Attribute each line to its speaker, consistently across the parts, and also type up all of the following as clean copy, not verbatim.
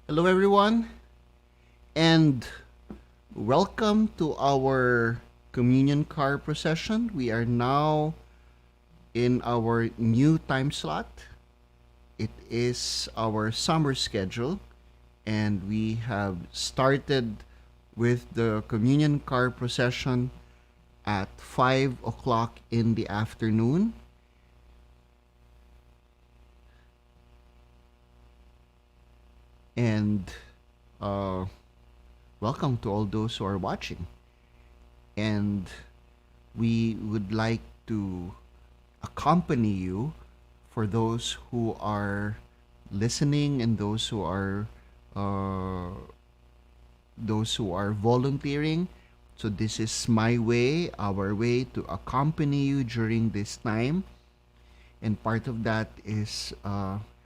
Speaker 1: Hello, everyone, and welcome to our communion car procession. We are now in our new time slot. It is our summer schedule, and we have started with the communion car procession at 5 o'clock in the afternoon. And uh, welcome to all those who are watching. And we would like to accompany you for those who are listening and uh, those who are volunteering. So this is my way, our way to accompany you during this time, and part of that is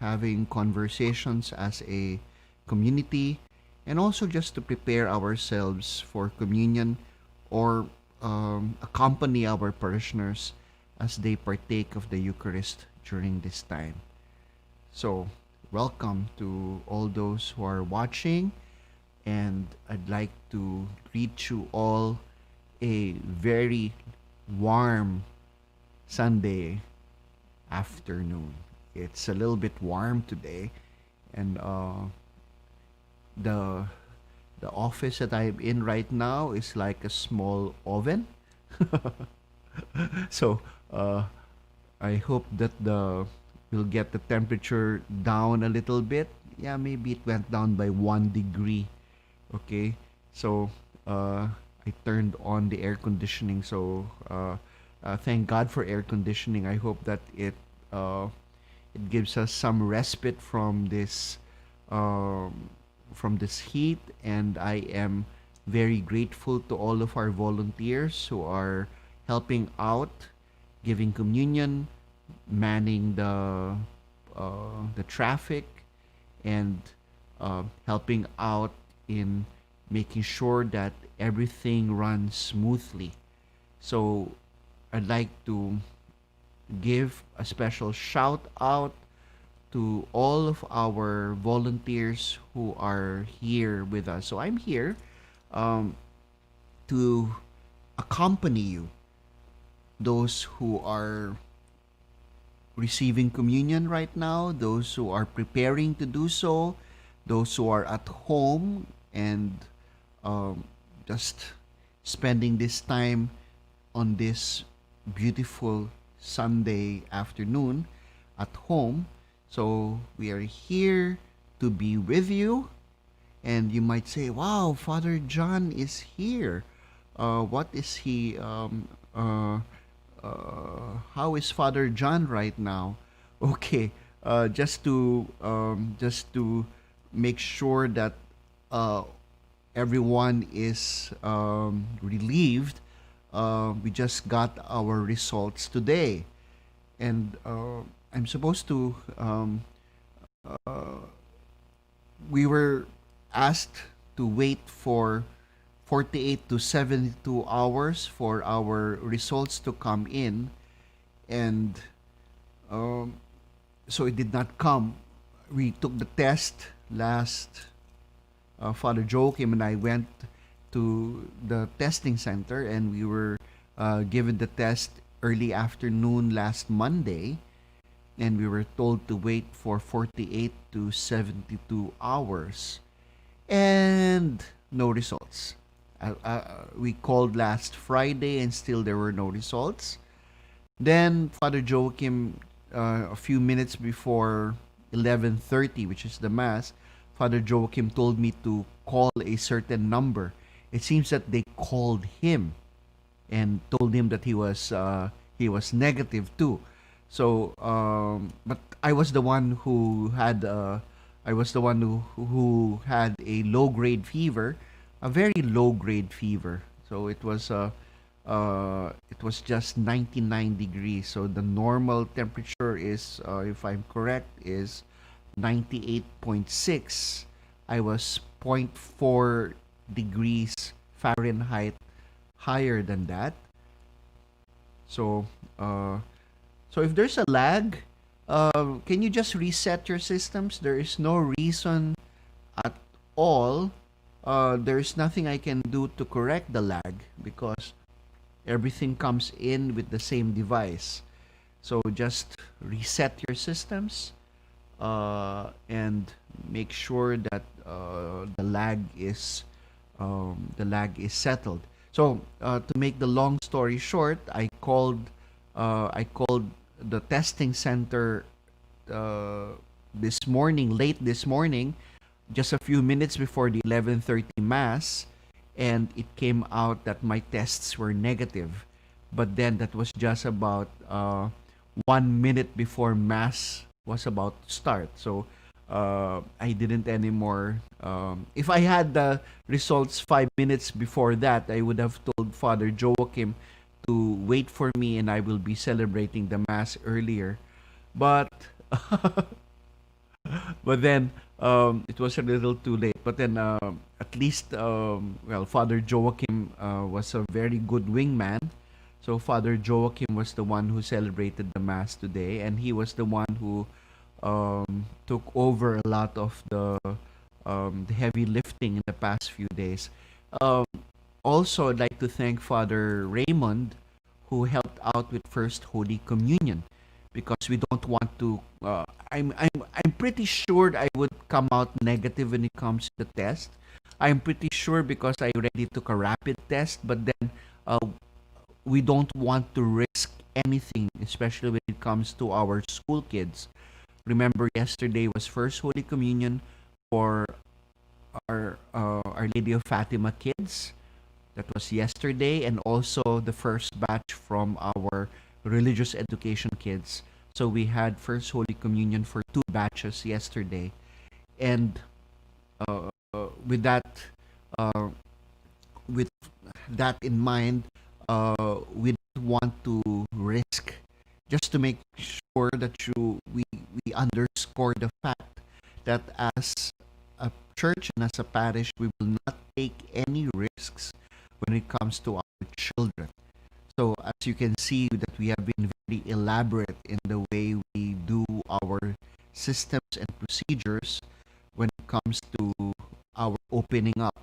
Speaker 1: having conversations as a community, and also just to prepare ourselves for communion or accompany our parishioners as they partake of the Eucharist during this time. So, welcome to all those who are watching, and I'd like to greet you all a very warm Sunday afternoon. It's a little bit warm today, and the the office that I'm in right now is like a small oven. So uh, I hope that the we'll get the temperature down a little bit. Yeah, maybe it went down by 1 degree. Okay, so I turned on the air conditioning. So thank God for air conditioning. I hope that it gives us some respite um, from this heat, and I am very grateful to all of our volunteers who are helping out, giving communion, manning the traffic, and helping out in making sure that everything runs smoothly. So I'd like to give a special shout out to all of our volunteers who are here with us. So I'm here um, to accompany you, those who are receiving communion right now, those who are preparing to do so, those who are at home and um, just spending this time on this beautiful Sunday afternoon at home. So we are here to be with you. And you might say, wow, Father John is here. What is he? How is Father John right now? Okay, just to make sure that uh, everyone is relieved. We just got our results today, and I'm supposed to. We were asked to wait for 48 to 72 hours for our results to come in, and um, so it did not come. We took the test last. Father Joachim and I went to the testing center, and we were given the test early afternoon last Monday, and we were told to wait for 48 to 72 hours, and no results. We called last Friday, and still there were no results. Then Father Joachim, a few minutes before 11:30, which is the mass, Father Joachim told me to call a certain number. It seems that they called him and told him that he was negative too. So, but I was the one who had a low grade fever, a very low grade fever. So it was just 99 degrees. So the normal temperature is, if I'm correct, is 98.6. I was zero point 0.4 degrees Fahrenheit higher than that. So, so if there's a lag, can you just reset your systems? There is no reason at all, there's nothing I can do to correct the lag because everything comes in with the same device. So just reset your systems and make sure that the lag is settled. So to make the long story short, I called the testing center uh, this morning, late this morning, just a few minutes before the 11:30 mass, and it came out that my tests were negative. But then that was just about 1 minute before mass was about to start. So I didn't anymore. If I had the results 5 minutes before that, I would have told Father Joachim to wait for me, and I will be celebrating the mass earlier. But but then it was a little too late. But then at least well, Father Joachim was a very good wingman. So Father Joachim was the one who celebrated the mass today, and he was the one who took over a lot of the heavy lifting in the past few days. Um, Also, I'd like to thank Father Raymond, who helped out with First Holy Communion, because we don't want to. I'm pretty sure I would come out negative when it comes to the test. I'm pretty sure because I already took a rapid test, but then uh, we don't want to risk anything, especially when it comes to our school kids. Remember, yesterday was First Holy Communion for Our Lady of Fatima kids. That was yesterday, and also the first batch from our religious education kids. So we had First Holy Communion for two batches yesterday, and with uh, with that in mind, we don't want to risk, just to make sure that we underscore the fact that as a church and as a parish, we will not take any risks when it comes to our children. So as you can see that we have been very elaborate in the way we do our systems and procedures when it comes to our opening up.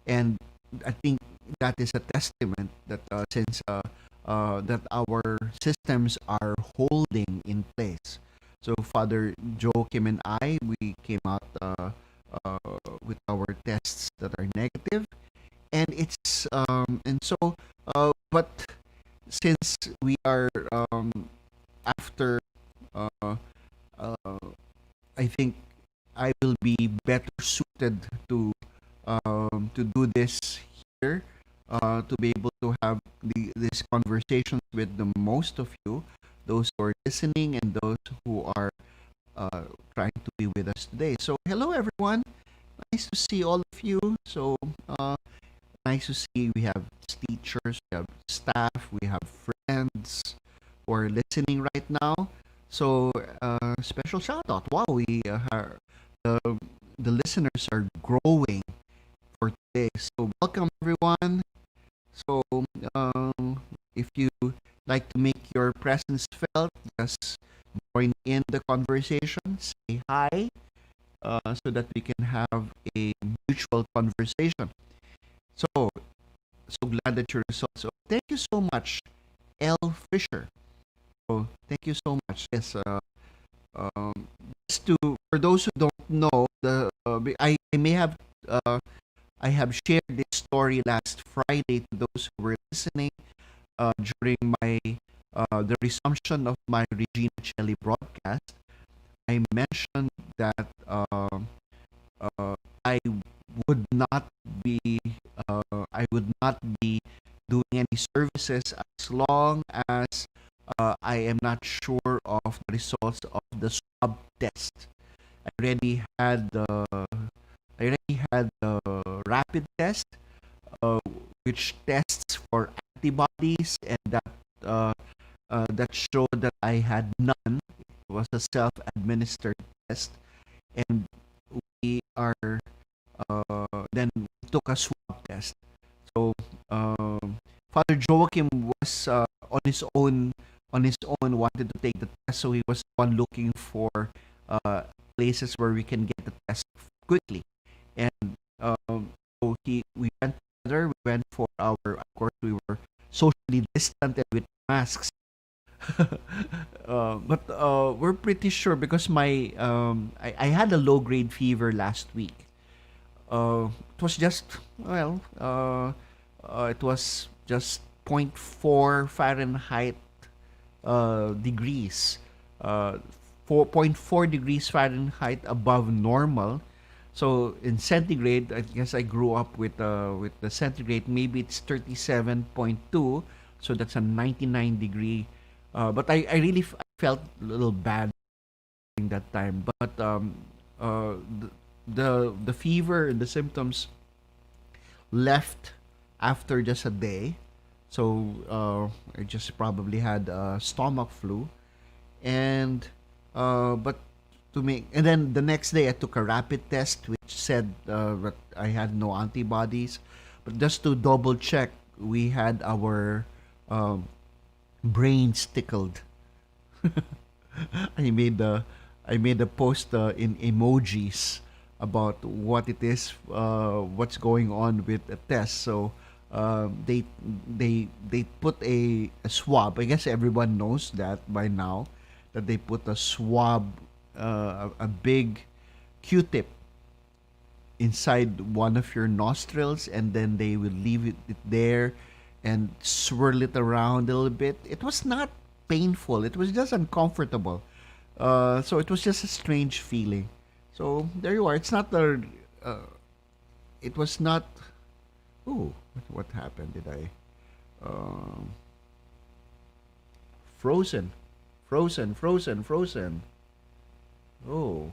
Speaker 1: And I think that is a testament that since that our systems are holding in place. So Father Joachim and I, we came out uh, with our tests that are negative, and it's and so but since we are after uh, uh, I think I will be better suited to do this here, to be able to have these conversations with the most of you, those who are listening and those who are uh, trying to be with us today. So hello everyone, nice to see all of you. So nice to see we have teachers, we have staff, we have friends who are listening right now. So special shout out! Wow, we are the the listeners are growing for today. So welcome everyone. So if you like to make your presence felt, just join in the conversation. Say hi, so that we can have a mutual conversation. So so glad that you're so thank you so much, L Fisher. So thank you so much. Yes, um, just to for those who don't know, I may have I have shared this story last Friday to those who were listening during my the resumption of my Regina Celli broadcast. I mentioned that I would not be I would not be doing any services as long as I am not sure of the results of the swab test. I already had the I already had the rapid test, uh, which tests for antibodies, and that showed that I had none. It was a self-administered test, and we are then we took a swab test. So Father Joachim was on his own wanted to take the test, so he was the one looking for uh, places where we can get the test quickly. And so we went together. We went for our. Of course, we were socially distant and with masks. But we're pretty sure because I had a low grade fever last week. It was just well, it was just point 0.4 Fahrenheit degrees, 4.4 degrees Fahrenheit above normal. So in centigrade, I guess I grew up with the centigrade. Maybe it's 37.2, so that's a 99 degree. But I really felt a little bad during that time. But uh, the, the fever and the symptoms left after just a day. So I just probably had stomach flu, and but to make and then the next day I took a rapid test which said that I had no antibodies, but just to double check, we had our um, brains tickled. I made the I made a post in emojis about what it is, what's going on with the test. So they put a swab. I guess everyone knows that by now, that they put a swab, a big Q-tip inside one of your nostrils, and then they will leave it there and swirl it around a little bit. It was not painful, it was just uncomfortable. So it was just a strange feeling. So there you are. It's not the it was not. Ooh, what happened? Did I um frozen, frozen. Oh.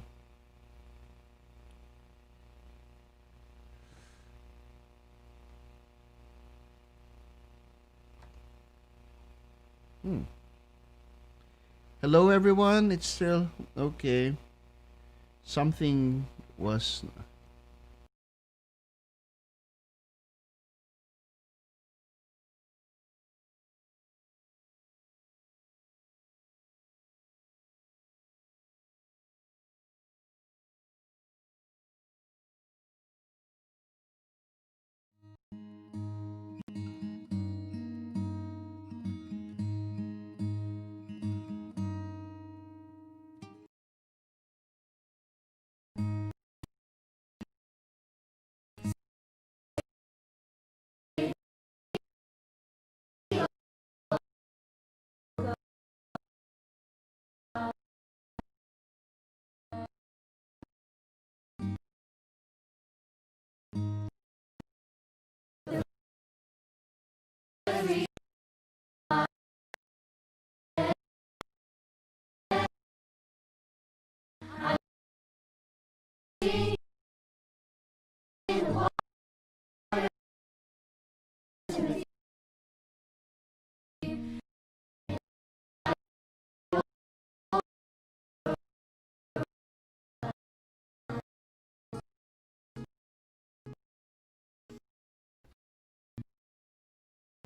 Speaker 1: Hmm. Hello everyone, it's still okay. Something was.